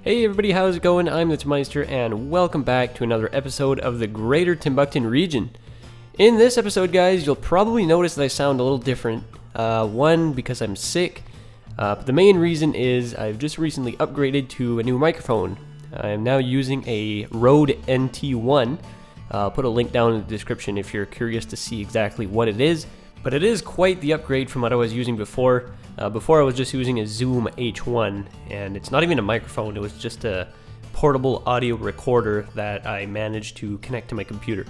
Hey everybody, how's it going? I'm the Meister, and welcome back to another episode of the Greater Timbukton region. In this episode, guys, you'll probably notice that I sound a little different. One, because I'm sick, but the main reason is I've just recently upgraded to a new microphone. I am now using a Rode NT1. I'll put a link down in the description if you're curious to see exactly what it is. But it is quite the upgrade from what I was using before. Before I was just using a Zoom H1, and it's not even a microphone, it was just a portable audio recorder that I managed to connect to my computer.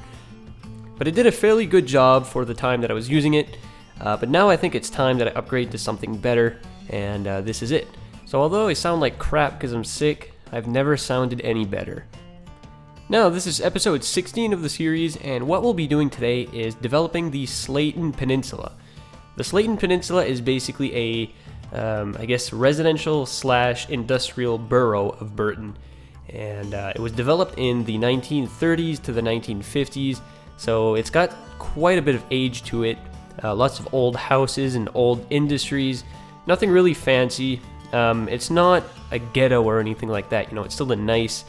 But it did a fairly good job for the time that I was using it, but now I think it's time that I upgrade to something better, and this is it. So although I sound like crap because I'm sick, I've never sounded any better. Now, this is episode 16 of the series, and what we'll be doing today is developing the Sleighton Peninsula. The Sleighton Peninsula is basically a, residential / industrial borough of Burton. And it was developed in the 1930s to the 1950s, so it's got quite a bit of age to it. Lots of old houses and old industries, nothing really fancy. It's not a ghetto or anything like that, it's still a nice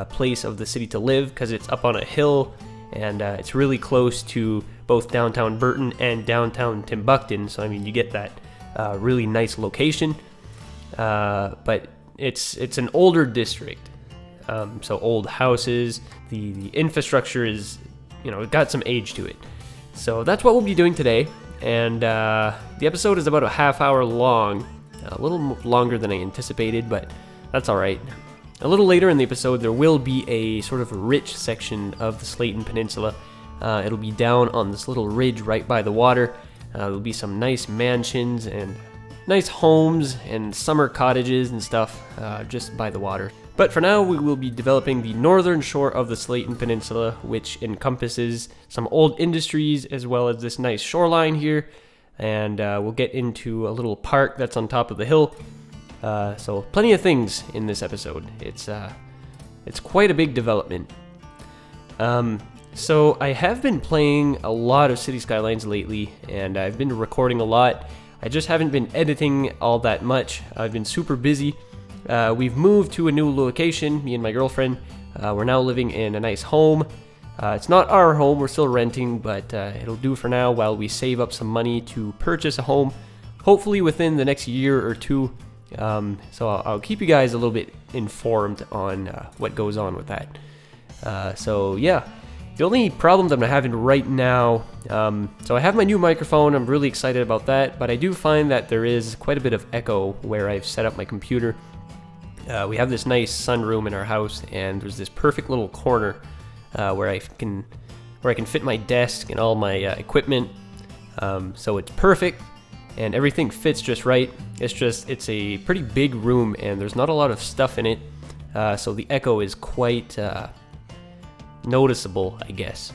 place of the city to live because it's up on a hill, and it's really close to both downtown Burton and downtown Timbukton, so you get that really nice location, but it's an older district, so old houses, the infrastructure is, it got some age to it. So that's what we'll be doing today, and the episode is about a half hour long, a little longer than I anticipated, but that's alright. A little later in the episode, there will be a sort of rich section of the Sleighton Peninsula. It'll be down on this little ridge right by the water. There'll be some nice mansions and nice homes and summer cottages and stuff just by the water. But for now, we will be developing the northern shore of the Sleighton Peninsula, which encompasses some old industries as well as this nice shoreline here. And we'll get into a little park that's on top of the hill. So plenty of things in this episode. It's quite a big development. So I have been playing a lot of City Skylines lately, and I've been recording a lot. I just haven't been editing all that much. I've been super busy. We've moved to a new location, me and my girlfriend. We're now living in a nice home. It's not our home, we're still renting, but it'll do for now while we save up some money to purchase a home, hopefully within the next year or two. So I'll keep you guys a little bit informed on what goes on with that. So yeah, the only problem that I'm having right now, so I have my new microphone, I'm really excited about that, but I do find that there is quite a bit of echo where I've set up my computer. We have this nice sunroom in our house, and there's this perfect little corner where I can fit my desk and all my equipment, so it's perfect. And everything fits just right. It's a pretty big room, and there's not a lot of stuff in it, so the echo is quite noticeable, I guess.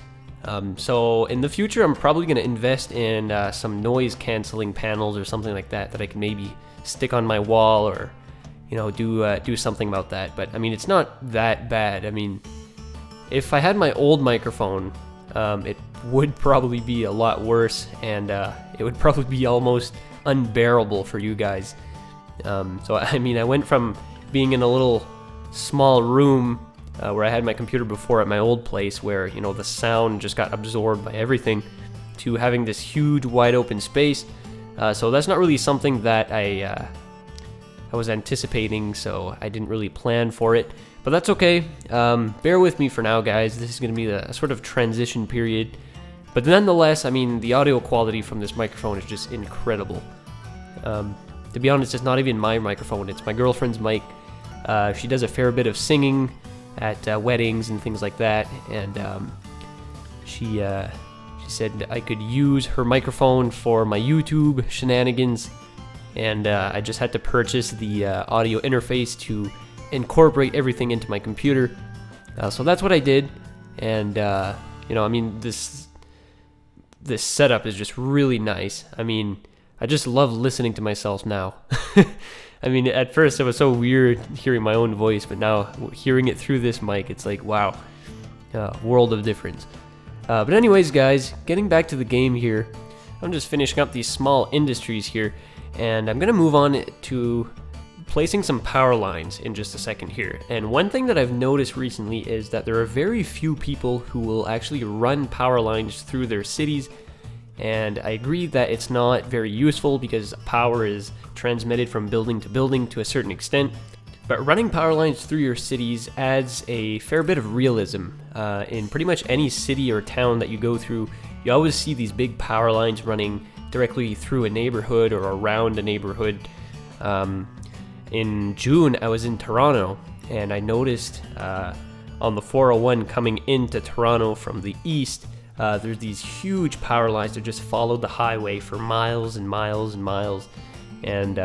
So in the future, I'm probably going to invest in some noise canceling panels or something like that I can maybe stick on my wall, or do something about that. But it's not that bad. If I had my old microphone, it would probably be a lot worse, and it would probably be almost unbearable for you guys. So I went from being in a little small room where I had my computer before at my old place, where the sound just got absorbed by everything, to having this huge wide open space. So that's not really something that I was anticipating, so I didn't really plan for it. But that's okay. Bear with me for now, guys. This is going to be a sort of transition period. But nonetheless, the audio quality from this microphone is just incredible. To be honest, it's not even my microphone. It's my girlfriend's mic. She does a fair bit of singing at weddings and things like that. And she said I could use her microphone for my YouTube shenanigans. And I just had to purchase the audio interface to incorporate everything into my computer. So that's what I did. And this setup is just really nice. I just love listening to myself now. At first it was so weird hearing my own voice, but now hearing it through this mic, it's like, wow, world of difference. But anyways, guys, getting back to the game here, I'm just finishing up these small industries here, and I'm gonna move on to placing some power lines in just a second here. And one thing that I've noticed recently is that there are very few people who will actually run power lines through their cities. And I agree that it's not very useful because power is transmitted from building to building to a certain extent. But running power lines through your cities adds a fair bit of realism. In pretty much any city or town that you go through, you always see these big power lines running directly through a neighborhood or around a neighborhood. In June, I was in Toronto, and I noticed on the 401 coming into Toronto from the east, there's these huge power lines that just followed the highway for miles and miles and miles. And,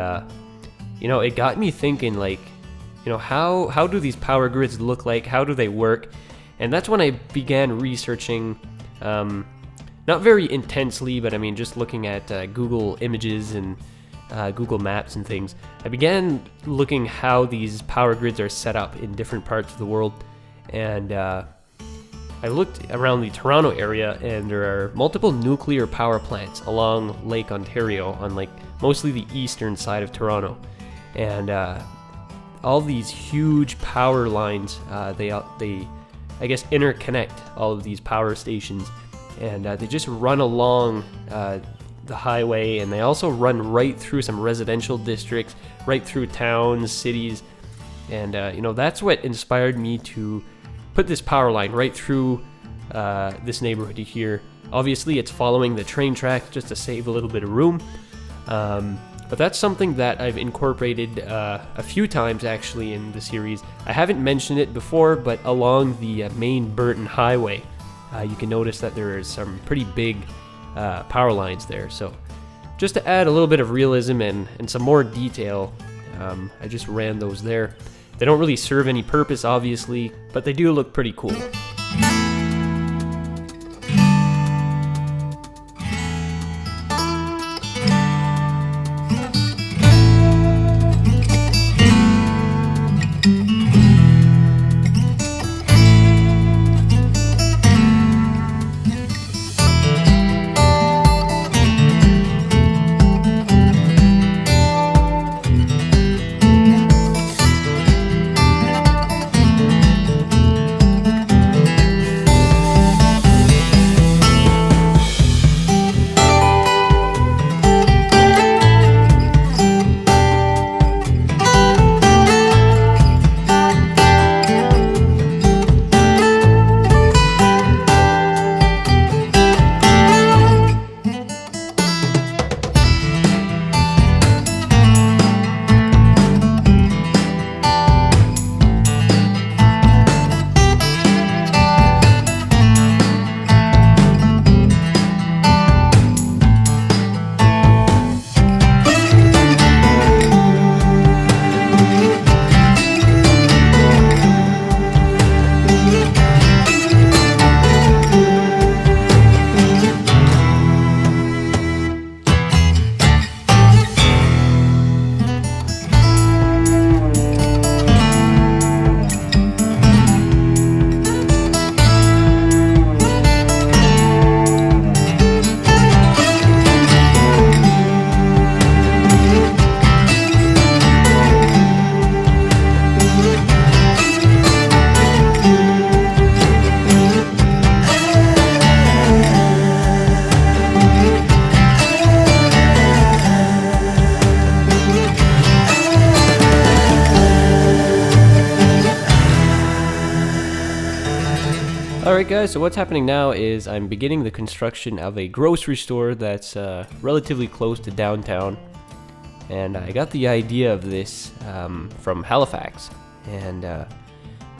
it got me thinking, like, how do these power grids look like? How do they work? And that's when I began researching, not very intensely, but I mean, just looking at Google Images and Google Maps and things. I began looking how these power grids are set up in different parts of the world, and I looked around the Toronto area, and there are multiple nuclear power plants along Lake Ontario on like mostly the eastern side of Toronto, and all these huge power lines, they I guess interconnect all of these power stations, and they just run along the highway, and they also run right through some residential districts, right through towns, cities, and that's what inspired me to put this power line right through this neighborhood here. Obviously, it's following the train tracks just to save a little bit of room, but that's something that I've incorporated a few times actually in the series. I haven't mentioned it before, but along the Maine Burton highway, you can notice that there is some pretty big power lines there. So just to add a little bit of realism and some more detail, I just ran those there. They don't really serve any purpose, obviously, but they do look pretty cool. Alright guys, so what's happening now is I'm beginning the construction of a grocery store that's relatively close to downtown. And I got the idea of this from Halifax. And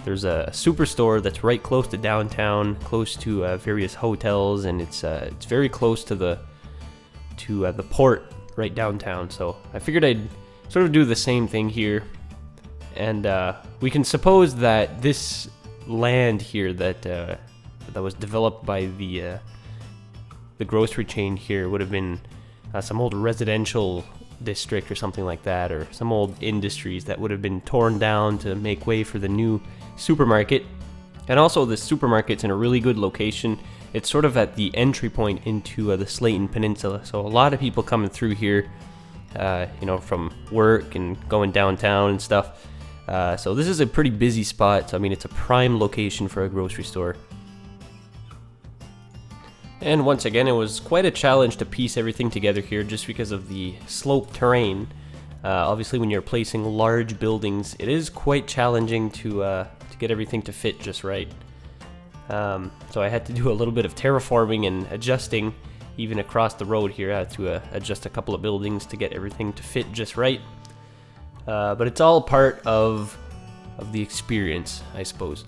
there's a superstore that's right close to downtown, close to various hotels, and it's very close to the port right downtown. So I figured I'd sort of do the same thing here. And we can suppose that this land here that was developed by the grocery chain here would have been some old residential district or something like that, or some old industries that would have been torn down to make way for the new supermarket. And also the supermarket's in a really good location. It's sort of at the entry point into the Sleighton Peninsula, so a lot of people coming through here from work and going downtown and stuff. So this is a pretty busy spot. So I mean, it's a prime location for a grocery store. And once again, it was quite a challenge to piece everything together here just because of the sloped terrain. Obviously, when you're placing large buildings, it is quite challenging to get everything to fit just right. So I had to do a little bit of terraforming and adjusting even across the road here. I had to adjust a couple of buildings to get everything to fit just right. But it's all part of the experience, I suppose.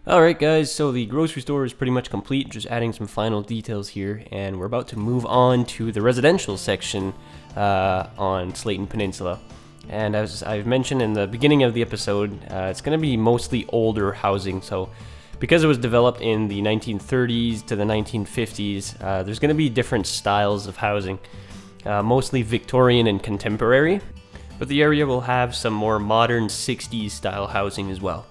Alright guys, so the grocery store is pretty much complete, just adding some final details here, and we're about to move on to the residential section on Sleighton Peninsula. And as I've mentioned in the beginning of the episode, it's going to be mostly older housing, so because it was developed in the 1930s to the 1950s, there's going to be different styles of housing, mostly Victorian and contemporary, but the area will have some more modern 60s style housing as well.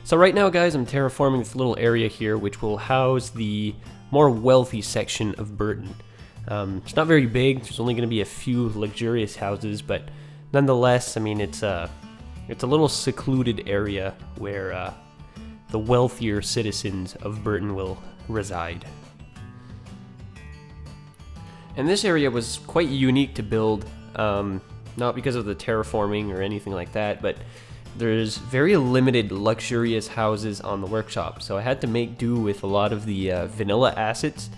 So right now, guys, I'm terraforming this little area here, which will house the more wealthy section of Burton. It's not very big. There's only going to be a few luxurious houses, but nonetheless, I mean, it's a little secluded area where the wealthier citizens of Burton will reside. And this area was quite unique to build, not because of the terraforming or anything like that, but there's very limited luxurious houses on the workshop, so I had to make do with a lot of the vanilla assets.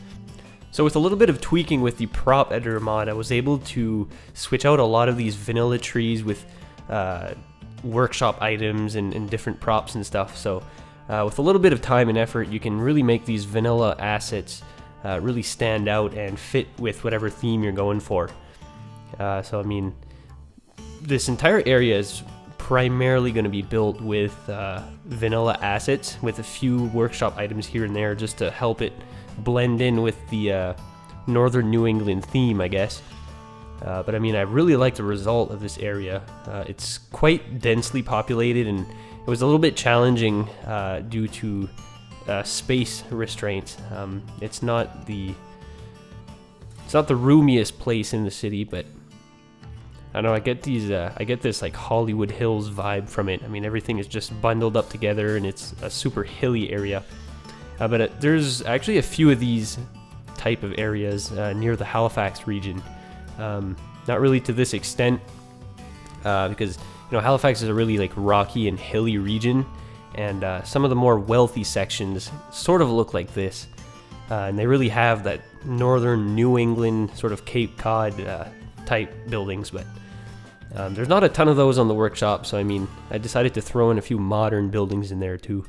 So with a little bit of tweaking with the prop editor mod, I was able to switch out a lot of these vanilla trees with workshop items and different props and stuff. So with a little bit of time and effort, you can really make these vanilla assets really stand out and fit with whatever theme you're going for. So I mean, this entire area is primarily going to be built with vanilla assets with a few workshop items here and there just to help it blend in with the northern New England theme, I guess. But I mean, I really like the result of this area. It's quite densely populated, and it was a little bit challenging due to space restraints. It's not the roomiest place in the city, but I don't know, I get this like Hollywood Hills vibe from it. I mean, everything is just bundled up together, and it's a super hilly area. But there's actually a few of these type of areas near the Halifax region. Not really to this extent, because Halifax is a really like rocky and hilly region, and some of the more wealthy sections sort of look like this, and they really have that northern New England sort of Cape Cod type buildings, but there's not a ton of those on the workshop, so I mean, I decided to throw in a few modern buildings in there too.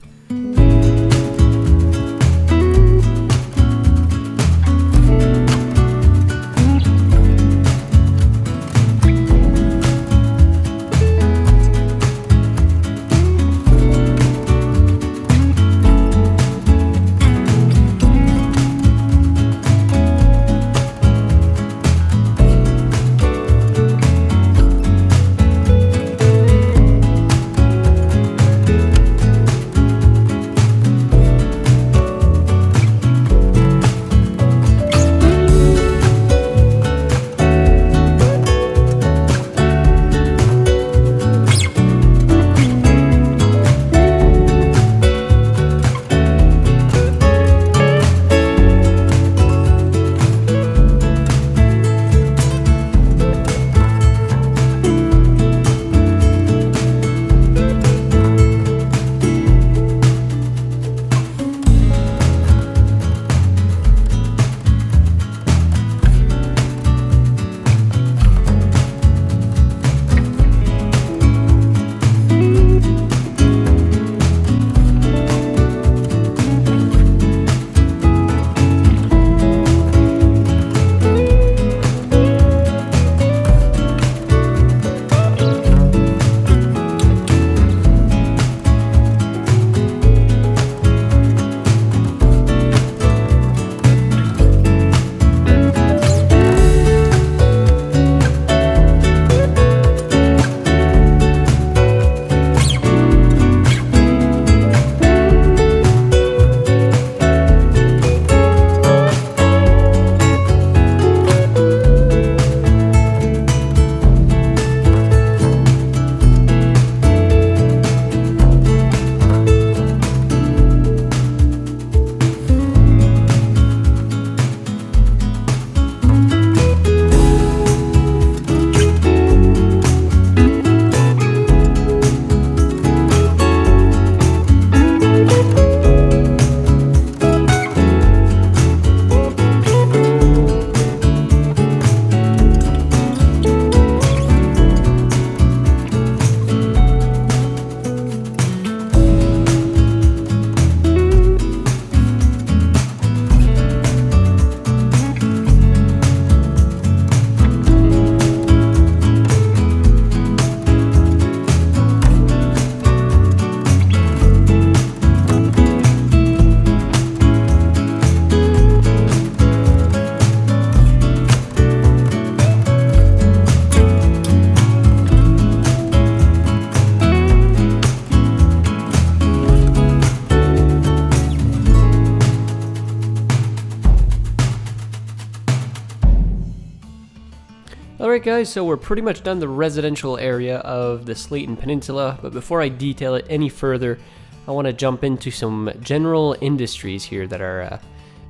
Alright guys, so we're pretty much done the residential area of the Sleighton Peninsula, but before I detail it any further, I want to jump into some general industries here that are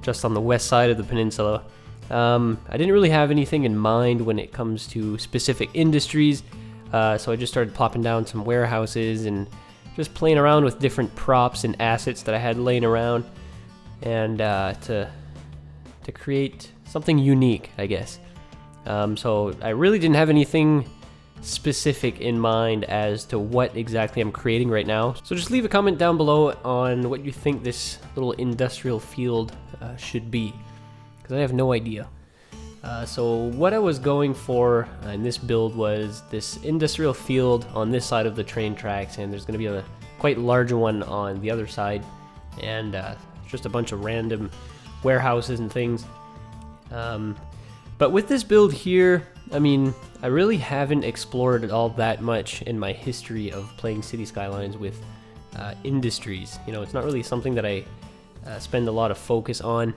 just on the west side of the peninsula. I didn't really have anything in mind when it comes to specific industries, so I just started plopping down some warehouses and just playing around with different props and assets that I had laying around, and to create something unique, I guess. So I really didn't have anything specific in mind as to what exactly I'm creating right now. So just leave a comment down below on what you think this little industrial field should be, because I have no idea. So what I was going for in this build was this industrial field on this side of the train tracks, and there's going to be a quite larger one on the other side, and just a bunch of random warehouses and things. But with this build here, I mean, I really haven't explored it all that much in my history of playing City Skylines with industries. You know, it's not really something that I spend a lot of focus on,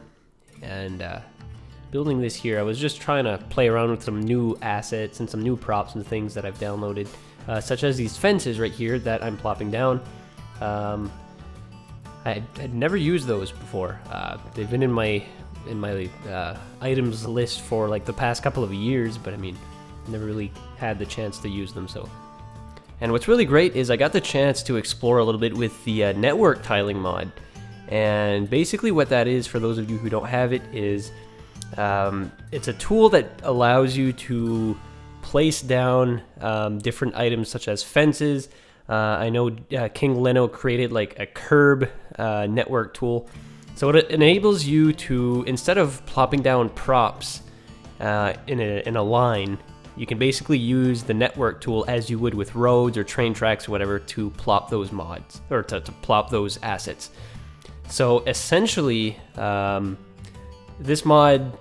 and building this here, I was just trying to play around with some new assets and some new props and things that I've downloaded, such as these fences right here that I'm plopping down. I had never used those before. They've been in my items list for like the past couple of years, but I mean, never really had the chance to use them. So, and what's really great is I got the chance to explore a little bit with the network tiling mod, and basically what that is, for those of you who don't have it, is it's a tool that allows you to place down different items such as fences. I know King Leno created like a curb network tool. So it enables you to, instead of plopping down props in a line, you can basically use the network tool as you would with roads or train tracks or whatever to plop those mods, or to plop those assets. So essentially, this mod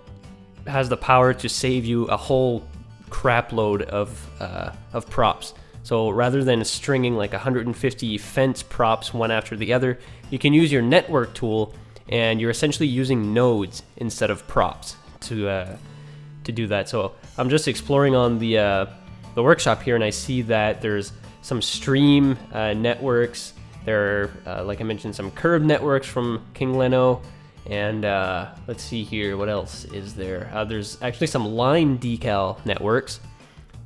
has the power to save you a whole crap load of props. So rather than stringing like 150 fence props one after the other, you can use your network tool, and you're essentially using nodes instead of props to do that. So I'm just exploring on the workshop here, and I see that there's some stream networks. There are, like I mentioned, some curb networks from King Leno, and let's see here, what else is there? There's actually some line decal networks.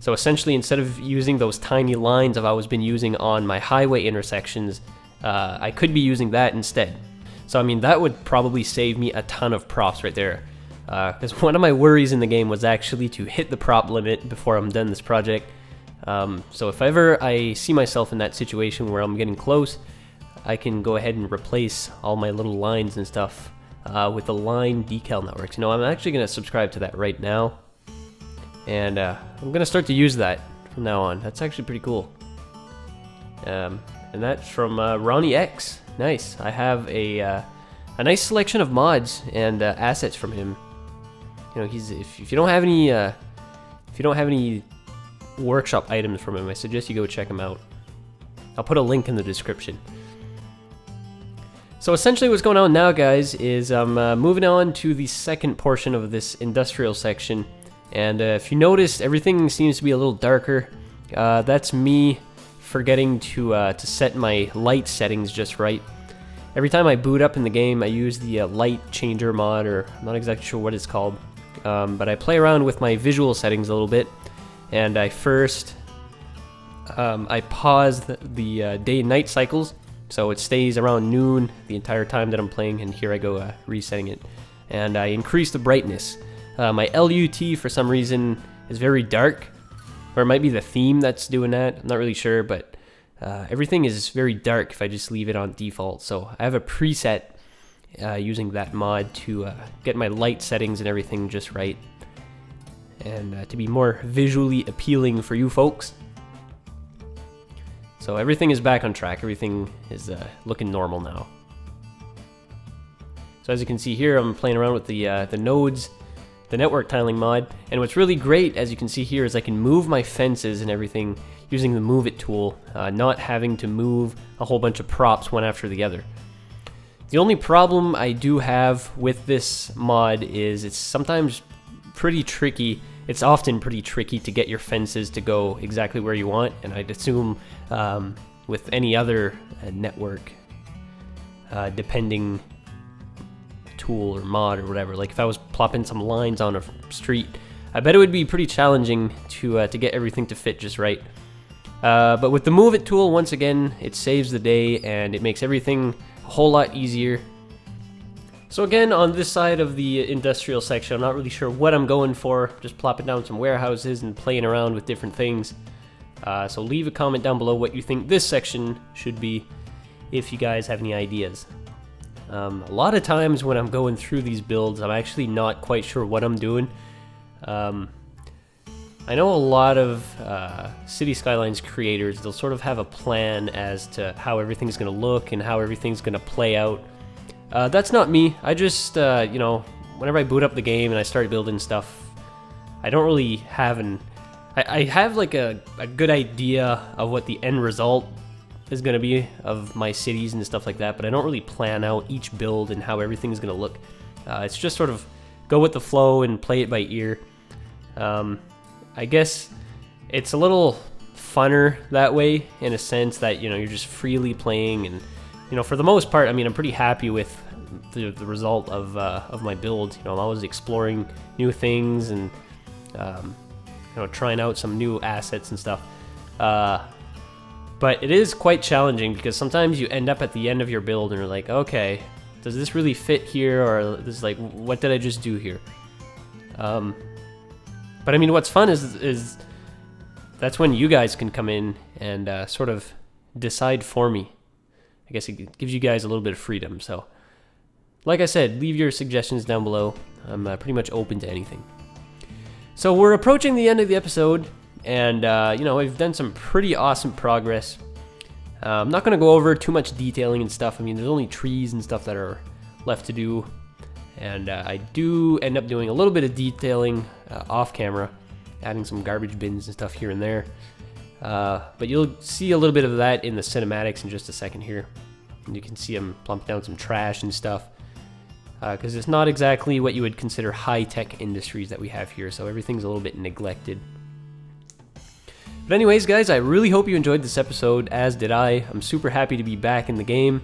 So essentially, instead of using those tiny lines I've always been using on my highway intersections, I could be using that instead. So I mean, that would probably save me a ton of props right there. Because one of my worries in the game was actually to hit the prop limit before I'm done this project. So if ever I see myself in that situation where I'm getting close, I can go ahead and replace all my little lines and stuff with the line decal networks. You know, I'm actually going to subscribe to that right now. And I'm going to start to use that from now on. That's actually pretty cool. And that's from Ronnie X. Nice. I have a nice selection of mods and assets from him. You know, if you don't have any workshop items from him, I suggest you go check him out. I'll put a link in the description. So essentially, what's going on now, guys, is I'm moving on to the second portion of this industrial section. And if you notice, everything seems to be a little darker. That's me forgetting to set my light settings just right. Every time I boot up in the game, I use the light changer mod, or I'm not exactly sure what it's called, but I play around with my visual settings a little bit, and I first I pause the day and night cycles, so it stays around noon the entire time that I'm playing, and here I go resetting it, and I increase the brightness. My LUT for some reason is very dark, or it might be the theme that's doing that. I'm not really sure, but everything is very dark if I just leave it on default. So I have a preset using that mod to get my light settings and everything just right, and to be more visually appealing for you folks. So everything is back on track. Everything is looking normal now. So as you can see here, I'm playing around with the nodes, the network tiling mod, and what's really great, as you can see here, is I can move my fences and everything using the move it tool, not having to move a whole bunch of props one after the other. The only problem I do have with this mod is it's sometimes pretty tricky it's often pretty tricky to get your fences to go exactly where you want, and I'd assume with any other network depending tool or mod or whatever, like if I was plopping some lines on a street, I bet it would be pretty challenging to get everything to fit just right. But with the Move It tool, once again, it saves the day and it makes everything a whole lot easier. So again, on this side of the industrial section, I'm not really sure what I'm going for, just plopping down some warehouses and playing around with different things. So leave a comment down below what you think this section should be, if you guys have any ideas. A lot of times when I'm going through these builds, I'm actually not quite sure what I'm doing. I know a lot of City Skylines creators, they'll sort of have a plan as to how everything's going to look and how everything's going to play out. That's not me. I just, you know, whenever I boot up the game and I start building stuff, I don't really have I have like a good idea of what the end result is going to be of my cities and stuff like that, but I don't really plan out each build and how everything's going to look. It's just sort of go with the flow and play it by ear. I guess it's a little funner that way, in a sense that, you know, you're just freely playing, and, you know, for the most part, I mean, I'm pretty happy with the result of my build. You know, I'm always exploring new things and, you know, trying out some new assets and stuff. But it is quite challenging because sometimes you end up at the end of your build and you're like, okay, does this really fit here? Or this is like, what did I just do here? But I mean, what's fun is that's when you guys can come in and sort of decide for me. I guess it gives you guys a little bit of freedom. So, like I said, leave your suggestions down below. I'm pretty much open to anything. So we're approaching the end of the episode, and you know, we've done some pretty awesome progress. I'm not going to go over too much detailing and stuff. I mean, there's only trees and stuff that are left to do. And I do end up doing a little bit of detailing off camera, adding some garbage bins and stuff here and there. But you'll see a little bit of that in the cinematics in just a second here. And you can see I'm plumping down some trash and stuff. Because it's not exactly what you would consider high-tech industries that we have here, so everything's a little bit neglected. But anyways, guys, I really hope you enjoyed this episode, as did I. I'm super happy to be back in the game.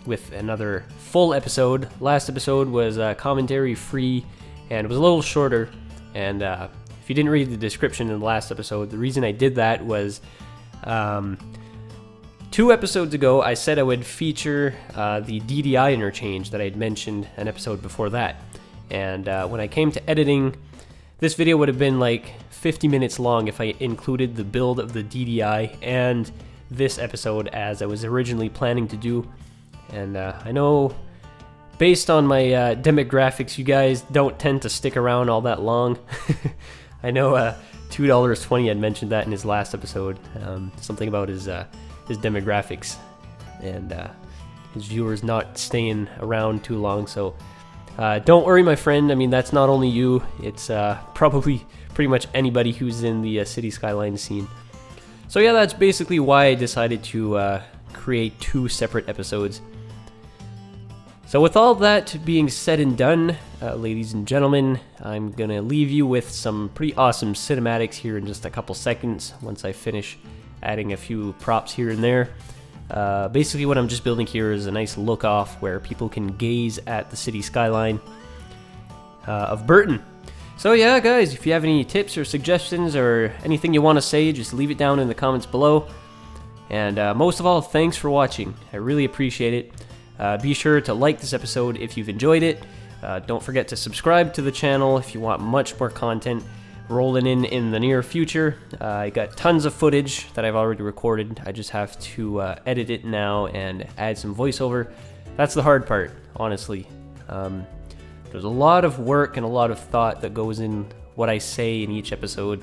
With another full episode. Last episode was commentary free and it was a little shorter, and if you didn't read the description in the last episode, the reason I did that was 2 episodes ago I said I would feature the DDI interchange that I had mentioned an episode before that, and when I came to editing, this video would have been like 50 minutes long if I included the build of the DDI and this episode as I was originally planning to do. And I know, based on my demographics, you guys don't tend to stick around all that long. I know $2.20 had mentioned that in his last episode, something about his demographics and his viewers not staying around too long. So don't worry, my friend. I mean, that's not only you. It's probably pretty much anybody who's in the City Skylines scene. So yeah, that's basically why I decided to create 2 separate episodes. So with all that being said and done, ladies and gentlemen, I'm going to leave you with some pretty awesome cinematics here in just a couple seconds once I finish adding a few props here and there. Basically what I'm just building here is a nice look off where people can gaze at the city skyline of Burton. So yeah, guys, if you have any tips or suggestions or anything you want to say, just leave it down in the comments below. And most of all, thanks for watching. I really appreciate it. Be sure to like this episode if you've enjoyed it. Don't forget to subscribe to the channel if you want much more content rolling in the near future. I got tons of footage that I've already recorded. I just have to edit it now and add some voiceover. That's the hard part, honestly. There's a lot of work and a lot of thought that goes in what I say in each episode.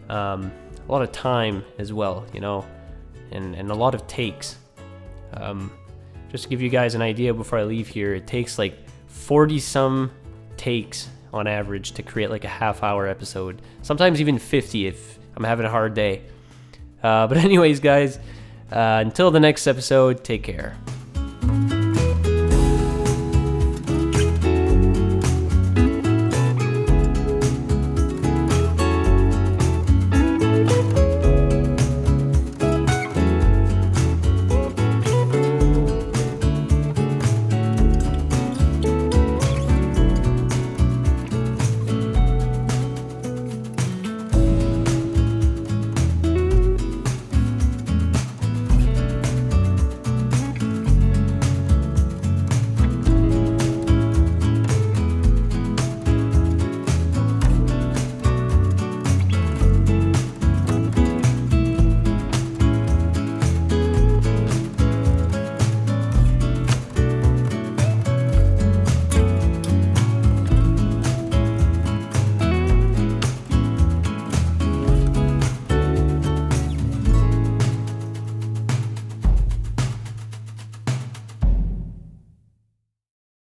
A lot of time as well, you know, and a lot of takes. Just to give you guys an idea before I leave here, it takes like 40-some takes on average to create like a half-hour episode. Sometimes even 50 if I'm having a hard day. But anyways, guys, until the next episode, take care.